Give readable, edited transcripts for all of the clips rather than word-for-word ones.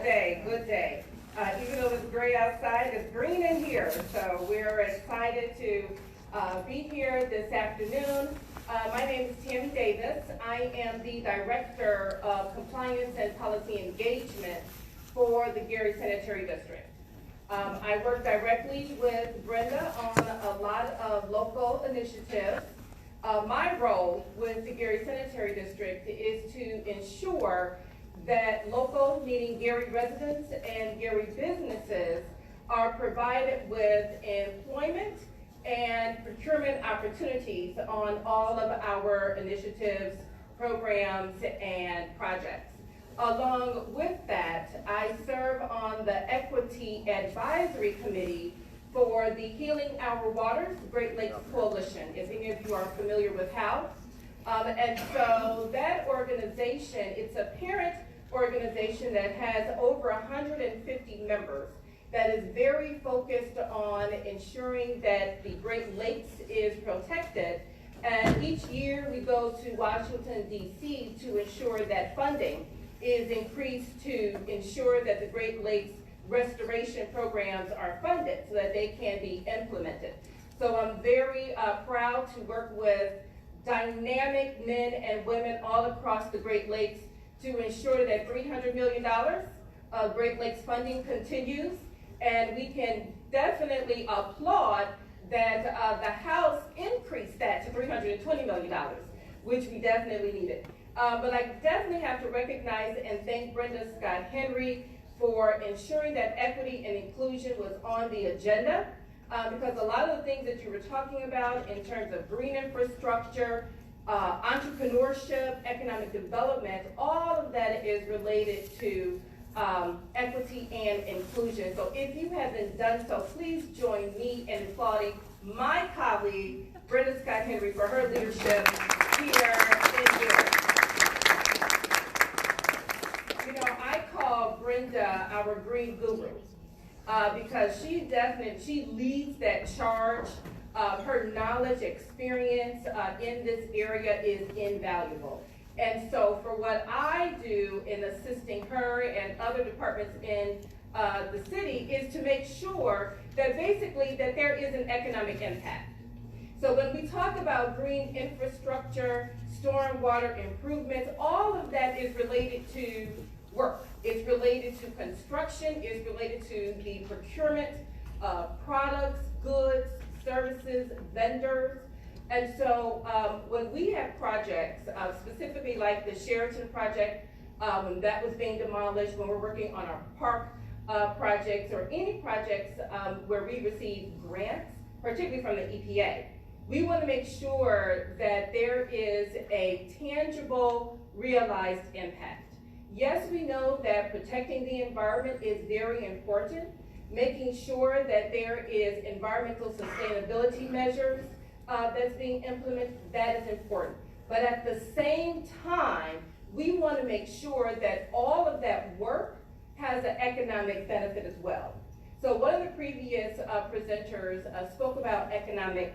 day, good day. Even though it's gray outside, it's green in here. So we're excited to be here this afternoon. My name is Tammi Davis. I am the Director of Compliance and Policy Engagement for the Gary Sanitary District. I work directly with Brenda on a lot of local initiatives. My role with the Gary Sanitary District is to ensure that local, meaning Gary residents and Gary businesses, are provided with employment and procurement opportunities on all of our initiatives, programs, and projects. Along with that, I serve on the Equity Advisory Committee for the Healing Our Waters Great Lakes Coalition, if any of you are familiar with HOW. And so that organization, it's a parent organization that has over 150 members that is very focused on ensuring that the Great Lakes is protected. And each year we go to Washington, D.C. to ensure that funding is increased to ensure that the Great Lakes restoration programs are funded so that they can be implemented. So I'm very proud to work with dynamic men and women all across the Great Lakes to ensure that $300 million of Great Lakes funding continues, and we can definitely applaud that the House increased that to $320 million, which we definitely needed. But I definitely have to recognize and thank Brenda Scott Henry for ensuring that equity and inclusion was on the agenda, because a lot of the things that you were talking about in terms of green infrastructure, entrepreneurship, economic development, all of that is related to equity and inclusion. So if you haven't done so, please join me in applauding my colleague, Brenda Scott Henry, for her leadership here in Gary. You know, I call Brenda our green guru because she leads that charge. Her knowledge, experience in this area is invaluable. And so for what I do in assisting her and other departments in the city is to make sure that basically that there is an economic impact. So when we talk about green infrastructure, stormwater improvements, all of that is related to work. It's related to construction, it's related to the procurement of products, goods, services, vendors. And so when we have projects, specifically like the Sheraton project, when that was being demolished, when we're working on our park projects or any projects where we receive grants, particularly from the EPA, we want to make sure that there is a tangible, realized impact. Yes, we know that protecting the environment is very important. Making sure that there is environmental sustainability measures that's being implemented, that is important. But at the same time, we want to make sure that all of that work has an economic benefit as well. So one of the previous presenters spoke about economic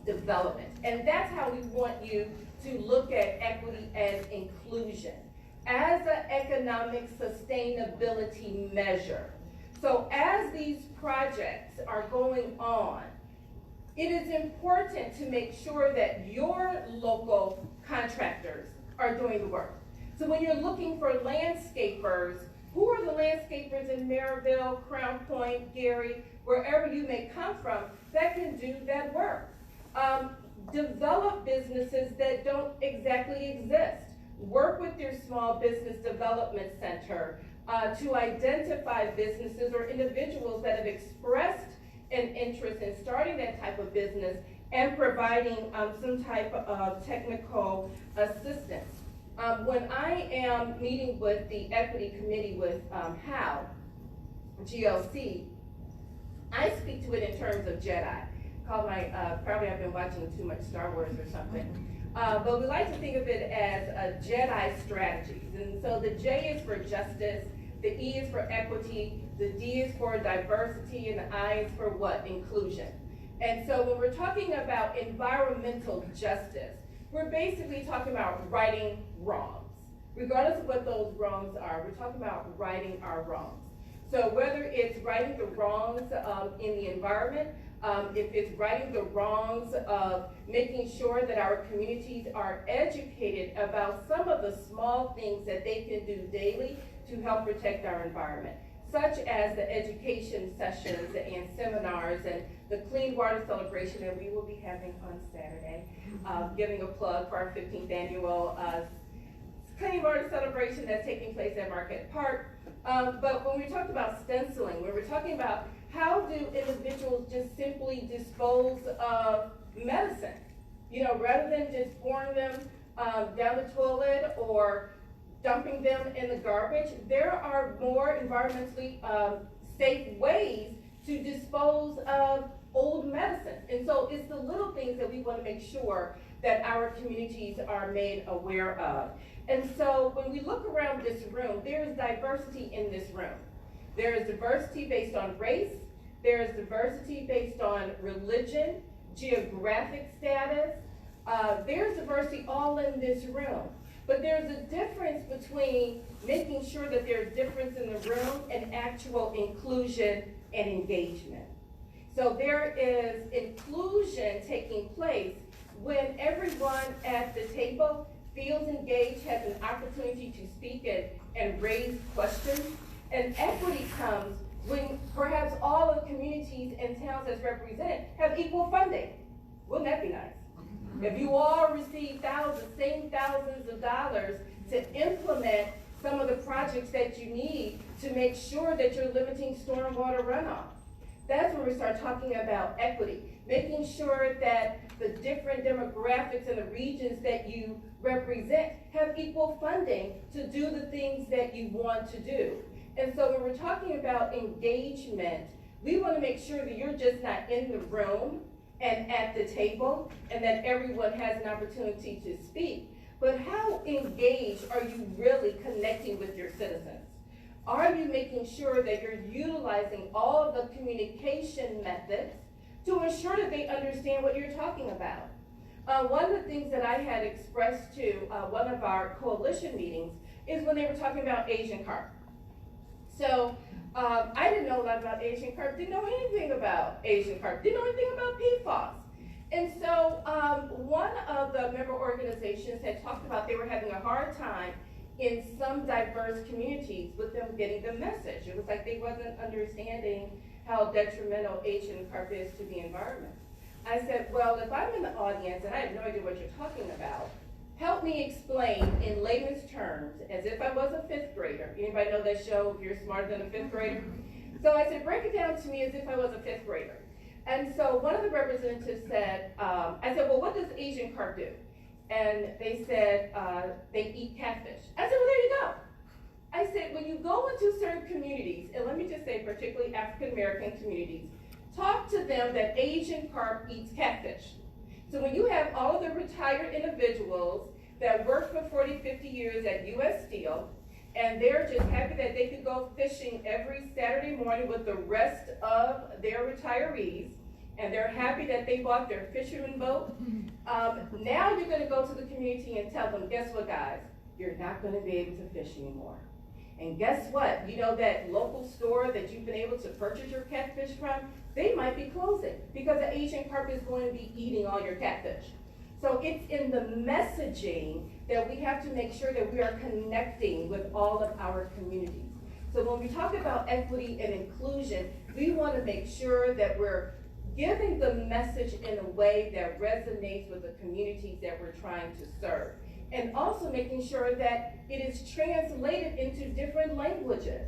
development, and that's how we want you to look at equity and inclusion as an economic sustainability measure. So as these projects are going on, it is important to make sure that your local contractors are doing the work. So when you're looking for landscapers, who are the landscapers in Maryville, Crown Point, Gary, wherever you may come from, that can do that work? Develop businesses that don't exactly exist. Work with your small business development center to identify businesses or individuals that have expressed an interest in starting that type of business and providing some type of technical assistance. When I am meeting with the equity committee with HOW, GLC, I speak to it in terms of Jedi. Probably I've been watching too much Star Wars or something. But we like to think of it as Jedi strategies. And so the J is for justice, the E is for equity, the D is for diversity, and the I is for what? Inclusion. And so when we're talking about environmental justice, we're basically talking about righting wrongs. regardless of what those wrongs are, we're talking about righting our wrongs. So whether it's righting the wrongs in the environment, if it's righting the wrongs of making sure that our communities are educated about some of the small things that they can do daily to help protect our environment, such as the education sessions and seminars and the Clean Water Celebration that we will be having on Saturday, giving a plug for our 15th annual Clean Water Celebration that's taking place at Marquette Park. But when we talked about stenciling, when we're talking about how do individuals just simply dispose of medicine, you know, rather than just pouring them down the toilet or dumping them in the garbage, there are more environmentally safe ways to dispose of old medicine. And so it's the little things that we want to make sure that our communities are made aware of. And so when we look around this room, there is diversity in this room. There is diversity based on race. There is diversity based on religion, geographic status. There's diversity all in this room. But there's a difference between making sure that there's difference in the room and actual inclusion and engagement. So there is inclusion taking place when everyone at the table feels engaged, has an opportunity to speak and raise questions. And equity comes when perhaps all of the communities and towns that's represented have equal funding. Wouldn't that be nice? If you all receive same thousands of dollars to implement some of the projects that you need to make sure that you're limiting stormwater runoff. That's when we start talking about equity, making sure that the different demographics and the regions that you represent have equal funding to do the things that you want to do. And so when we're talking about engagement, we want to make sure that you're just not in the room and at the table and that everyone has an opportunity to speak, but how engaged are you really connecting with your citizens? Are you making sure that you're utilizing all of the communication methods to ensure that they understand what you're talking about? One of the things that I had expressed to one of our coalition meetings is when they were talking about Asian carp. So I didn't know a lot about Asian carp, didn't know anything about Asian carp, didn't know anything about PFAS. And so one of the member organizations had talked about they were having a hard time in some diverse communities with them getting the message. It was like they wasn't understanding how detrimental Asian carp is to the environment. I said, well, if I'm in the audience and I have no idea what you're talking about, help me explain in layman's terms, as if I was a fifth grader. Anybody know that show, You're Smarter Than a Fifth Grader? So I said, break it down to me as if I was a fifth grader. And so one of the representatives said, I said, well, what does Asian carp do? And they said, they eat catfish. I said, well, there you go. I said, when you go into certain communities, and let me just say particularly African-American communities, talk to them that Asian carp eats catfish. So when you have all of the retired individuals that worked for 40, 50 years at U.S. Steel, and they're just happy that they could go fishing every Saturday morning with the rest of their retirees, and they're happy that they bought their fisherman boat. Now you're going to go to the community and tell them, guess what, guys? You're not going to be able to fish anymore. And guess what? You know that local store that you've been able to purchase your catfish from, they might be closing because the Asian carp is going to be eating all your catfish. So it's in the messaging that we have to make sure that we are connecting with all of our communities. So when we talk about equity and inclusion, we want to make sure that we're giving the message in a way that resonates with the communities that we're trying to serve. And also making sure that it is translated into different languages.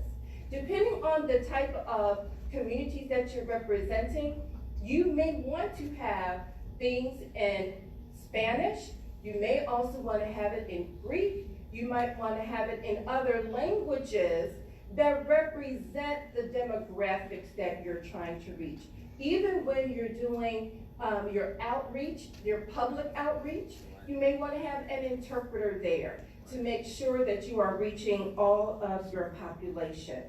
Depending on the type of communities that you're representing, you may want to have things in Spanish. You may also want to have it in Greek. You might want to have it in other languages that represent the demographics that you're trying to reach. Even when you're doing your outreach, your public outreach, you may want to have an interpreter there to make sure that you are reaching all of your population.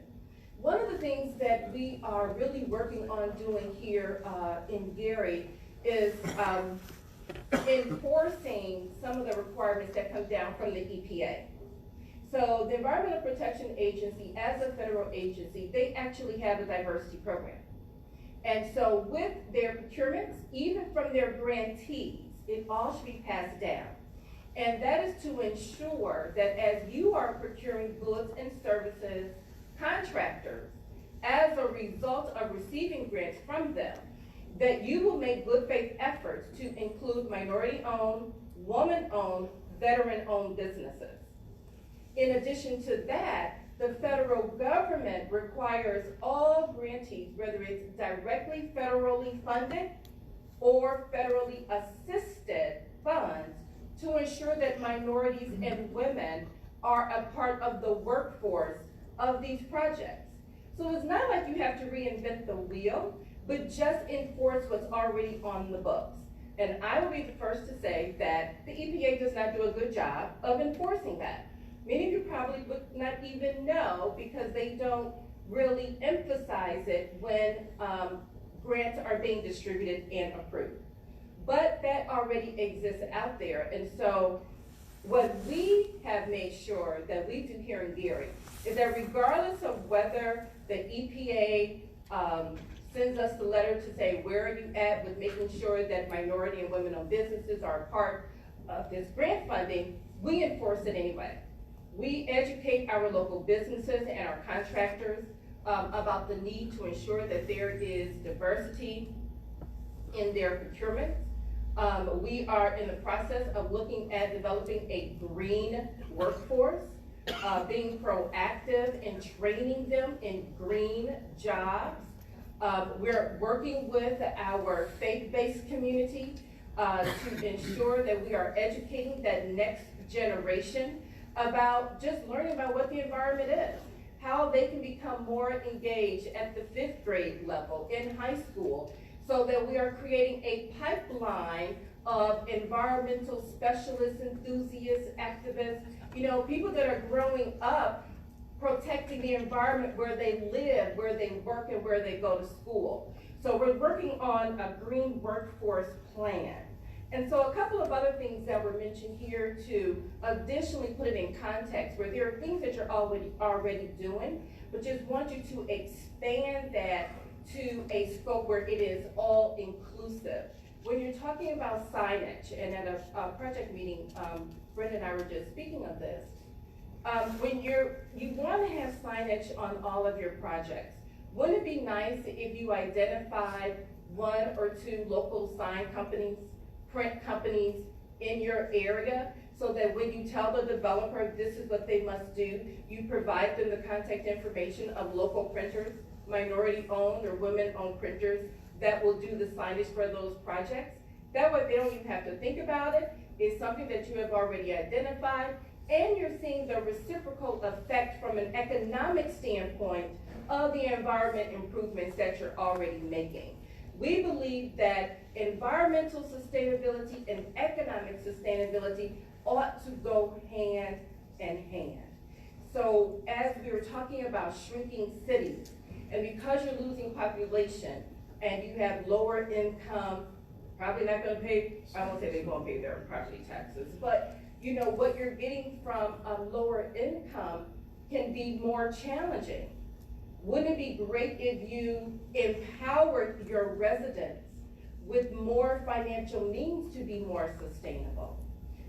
One of the things that we are really working on doing here in Gary is enforcing some of the requirements that come down from the EPA. So the Environmental Protection Agency, as a federal agency, they actually have a diversity program. And so with their procurements, even from their grantees, it all should be passed down. And that is to ensure that as you are procuring goods and services, contractors, as a result of receiving grants from them, that you will make good faith efforts to include minority-owned, woman-owned, veteran-owned businesses. In addition to that, the federal government requires all grantees, whether it's directly federally funded or federally assisted funds, to ensure that minorities and women are a part of the workforce of these projects. So it's not like you have to reinvent the wheel, but just enforce what's already on the books. And I will be the first to say that the EPA does not do a good job of enforcing that. Many of you probably would not even know because they don't really emphasize it when grants are being distributed and approved. But that already exists out there. And so what we have made sure that we do here in Gary is that regardless of whether the EPA sends us the letter to say, where are you at with making sure that minority and women-owned businesses are a part of this grant funding, we enforce it anyway. We educate our local businesses and our contractors about the need to ensure that there is diversity in their procurements. We are in the process of looking at developing a green workforce, being proactive in training them in green jobs. We're working with our faith-based community to ensure that we are educating that next generation about just learning about what the environment is, how they can become more engaged at the 5th grade level in high school, so that we are creating a pipeline of environmental specialists, enthusiasts, activists, people that are growing up protecting the environment where they live, where they work, and where they go to school. So we're working on a green workforce plan. And so a couple of other things that were mentioned here to additionally put it in context, where there are things that you're already doing, but just want you to expand that to a scope where it is all inclusive. When you're talking about signage, and at a project meeting, Brenda and I were just speaking of this, when you want to have signage on all of your projects, wouldn't it be nice if you identified 1 or 2 local sign companies, print companies in your area, so that when you tell the developer this is what they must do, you provide them the contact information of local printers, minority-owned or women-owned printers that will do the signage for those projects. That way they don't even have to think about it. It's something that you have already identified, and you're seeing the reciprocal effect from an economic standpoint of the environment improvements that you're already making. We believe that environmental sustainability and economic sustainability ought to go hand in hand. So as we were talking about shrinking cities, and because you're losing population and you have lower income, probably not going to pay, I won't say they're going to pay their property taxes, but what you're getting from a lower income can be more challenging. Wouldn't it be great if you empowered your residents with more financial means to be more sustainable?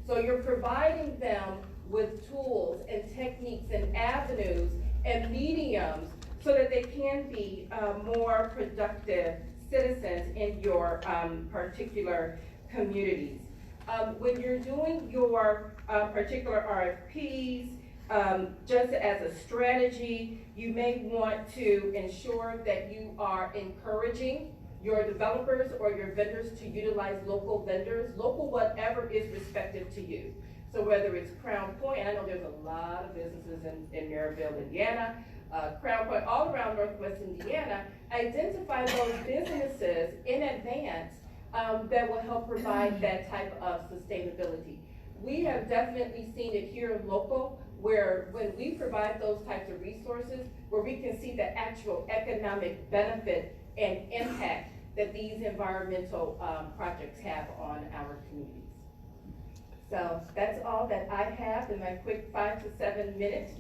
So you're providing them with tools and techniques and avenues and mediums so that they can be more productive citizens in your particular communities. When you're doing your particular RFPs, just as a strategy, you may want to ensure that you are encouraging your developers or your vendors to utilize local vendors, local whatever is respective to you. So whether it's Crown Point, and I know there's a lot of businesses in Maryville, Indiana, Crown Point, all around Northwest Indiana, identify those businesses in advance that will help provide that type of sustainability. We have definitely seen it here local, where when we provide those types of resources, where we can see the actual economic benefit and impact that these environmental projects have on our communities. So that's all that I have in my quick 5 to 7 minute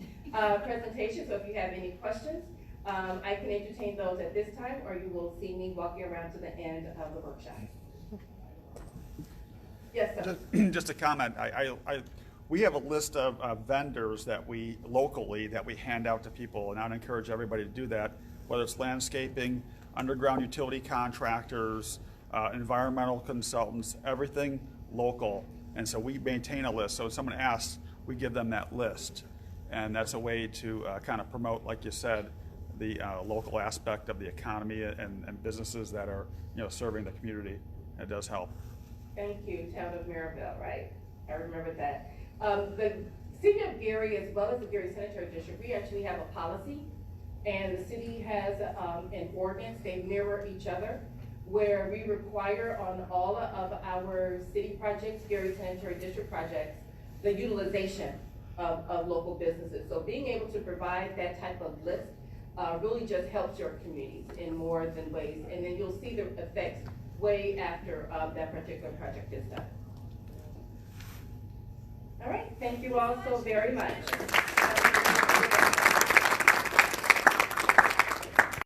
presentation. So if you have any questions, I can entertain those at this time, or you will see me walking around to the end of the workshop. Yes, sir. Just a comment. We have a list of vendors that we locally that we hand out to people, and I'd encourage everybody to do that, whether it's landscaping, underground utility contractors, environmental consultants, everything local. And so we maintain a list. So if someone asks, we give them that list. And that's a way to kind of promote, like you said, the local aspect of the economy and businesses that are serving the community. It does help. Thank you, Town of Maryville, right? I remember that. The City of Gary, as well as the Gary Sanitary District, we actually have a policy, and the city has an ordinance. They mirror each other, where we require on all of our city projects, Gary Sanitary District projects, the utilization of local businesses. So being able to provide that type of list really just helps your communities in more than ways, and then you'll see the effects way after that particular project is done. All right, thank you all so very much.